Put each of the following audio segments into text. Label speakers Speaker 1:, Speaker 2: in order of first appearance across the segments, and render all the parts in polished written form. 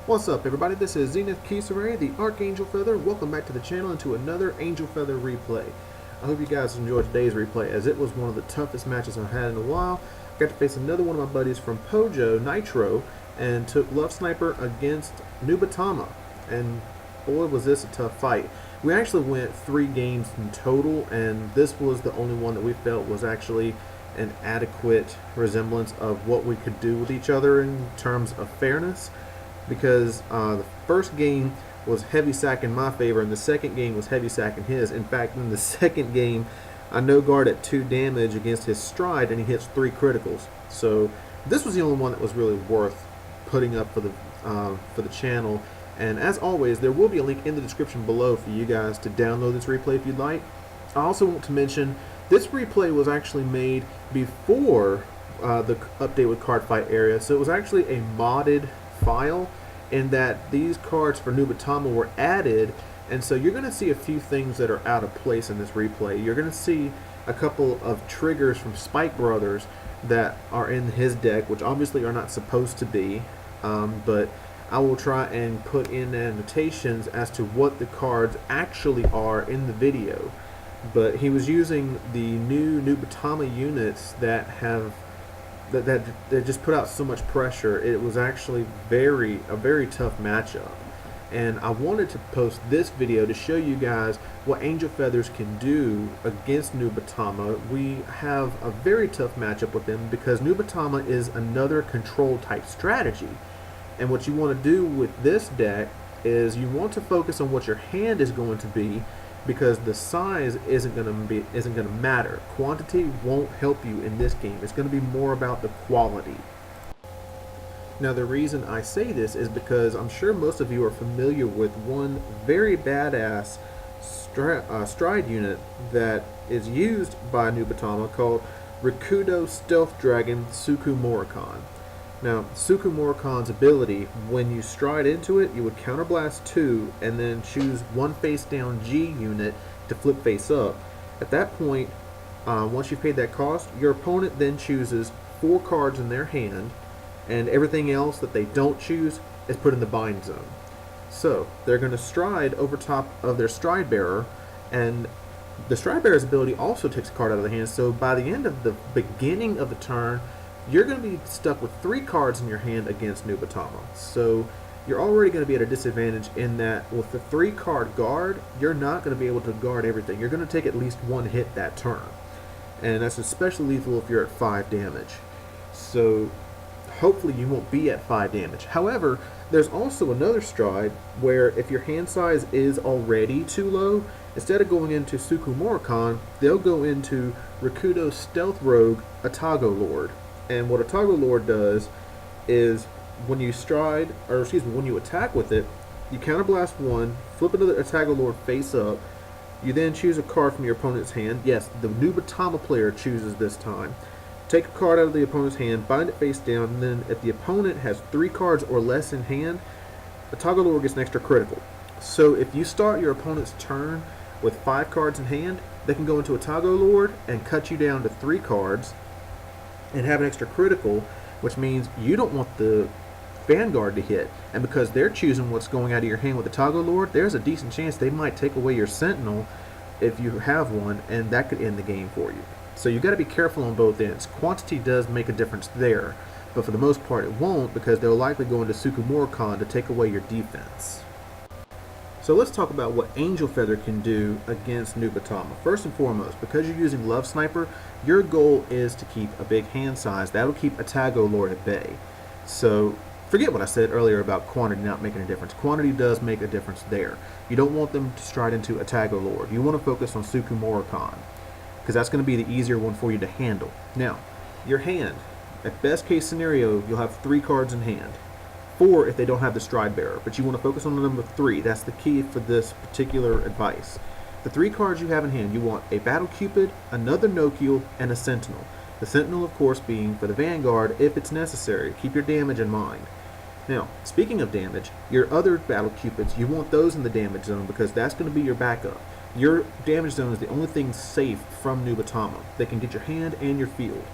Speaker 1: What's up, everybody? This is Zenith Kisare, the Archangel Feather. Welcome back to the channel and to another Angel Feather replay. I hope you guys enjoyed today's replay, as it was one of the toughest matches I've had in a while. I got to face another one of my buddies from Pojo, Nitro, and took Love Sniper against Nubatama. And boy, was this a tough fight. We actually went 3 games in total, and this was the only one that we felt was actually an adequate resemblance of what we could do with each other in terms of fairness. Because the first game was heavy sack in my favor, and the second game was heavy sack in his. In fact, in the second game, I no guard at 2 damage against his stride, and he hits 3 criticals. So this was the only one that was really worth putting up for the channel. And as always, there will be a link in the description below for you guys to download this replay if you'd like. I also want to mention this replay was actually made before the update with Card Fight Area, so it was actually a modded file in that these cards for Nubatama were added, and so you're going to see a few things that are out of place in this replay. You're going to see a couple of triggers from Spike Brothers that are in his deck, which obviously are not supposed to be, but I will try and put in annotations as to what the cards actually are in the video. But he was using the new Nubatama units that have that just put out so much pressure. It was actually a very tough matchup, and I wanted to post this video to show you guys what Angel Feathers can do against Nubatama. We have a very tough matchup with him because Nubatama is another control type strategy, and what you want to do with this deck is you want to focus on what your hand is going to be, because the size isn't going to matter. Quantity won't help you in this game. It's going to be more about the quality. Now, the reason I say this is because I'm sure most of you are familiar with one very badass stride unit that is used by Nubatama called Rikudo Stealth Dragon Sukumorikan. Now, Sukumorikan's ability, when you stride into it, you would counterblast 2 and then choose 1 face down G unit to flip face up. At that point, once you've paid that cost, your opponent then chooses 4 cards in their hand, and everything else that they don't choose is put in the bind zone. So, they're going to stride over top of their stride bearer, and the stride bearer's ability also takes a card out of the hand, so by the end of the beginning of the turn, you're going to be stuck with 3 cards in your hand against Nubatama. So you're already going to be at a disadvantage in that with the 3-card guard, you're not going to be able to guard everything. You're going to take at least 1 hit that turn. And that's especially lethal if you're at 5 damage. So hopefully you won't be at 5 damage. However, there's also another stride where if your hand size is already too low, instead of going into Sukumorikan, they'll go into Rikudo Stealth Rogue Atago Lord. And what Atago Lord does is when you when you attack with it, you counterblast 1, flip another Atago Lord face up, you then choose a card from your opponent's hand. Yes, the Nubatama player chooses this time. Take a card out of the opponent's hand, bind it face down, and then if the opponent has 3 cards or less in hand, Atago Lord gets an extra critical. So if you start your opponent's turn with 5 cards in hand, they can go into Atago Lord and cut you down to 3 cards and have an extra critical, which means you don't want the Vanguard to hit. And because they're choosing what's going out of your hand with the Atago Lord, there's a decent chance they might take away your Sentinel if you have one, and that could end the game for you. So you've got to be careful on both ends. Quantity does make a difference there, but for the most part it won't, because they'll likely go into Sukumorikan to take away your defense. So let's talk about what Angel Feather can do against Nubatama. First and foremost, because you're using Love Sniper, your goal is to keep a big hand size. That'll keep Atago Lord at bay. So forget what I said earlier about quantity not making a difference. Quantity does make a difference there. You don't want them to stride into Atago Lord. You want to focus on Sukumorikan, because that's going to be the easier one for you to handle. Now, your hand, at best case scenario, you'll have 3 cards in hand. 4 if they don't have the stride bearer, but you want to focus on the number 3. That's the key for this particular advice. The 3 cards you have in hand, you want a Battle Cupid, another Nociel, and a Sentinel. The Sentinel, of course, being for the Vanguard if it's necessary. Keep your damage in mind. Now, speaking of damage, your other Battle Cupids, you want those in the damage zone because that's going to be your backup. Your damage zone is the only thing safe from Nubatama. They can get your hand and your field.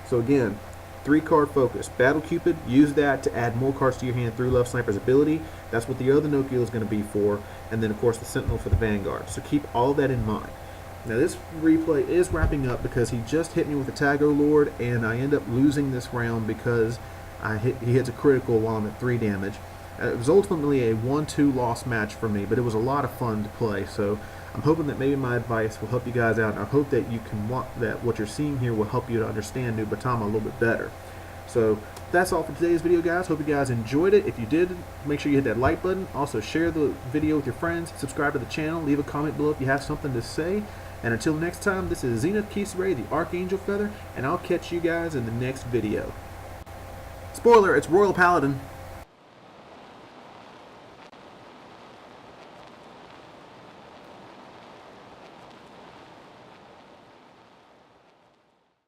Speaker 1: So again, 3-card focus. Battle Cupid, use that to add more cards to your hand through Love Sniper's ability. That's what the other Nociel is going to be for. And then, of course, the Sentinel for the Vanguard. So keep all that in mind. Now, this replay is wrapping up because he just hit me with a Tago Lord, and I end up losing this round because he hits a critical while I'm at 3 damage. It was ultimately a 1-2 loss match for me, but it was a lot of fun to play. So I'm hoping that maybe my advice will help you guys out, and I hope that you can that what you're seeing here will help you to understand Nubatama a little bit better. So that's all for today's video, guys. Hope you guys enjoyed it. If you did, make sure you hit that like button. Also, share the video with your friends. Subscribe to the channel. Leave a comment below if you have something to say. And until next time, this is Zenith Kisare, the Archangel Feather, and I'll catch you guys in the next video. Spoiler, it's Royal Paladin.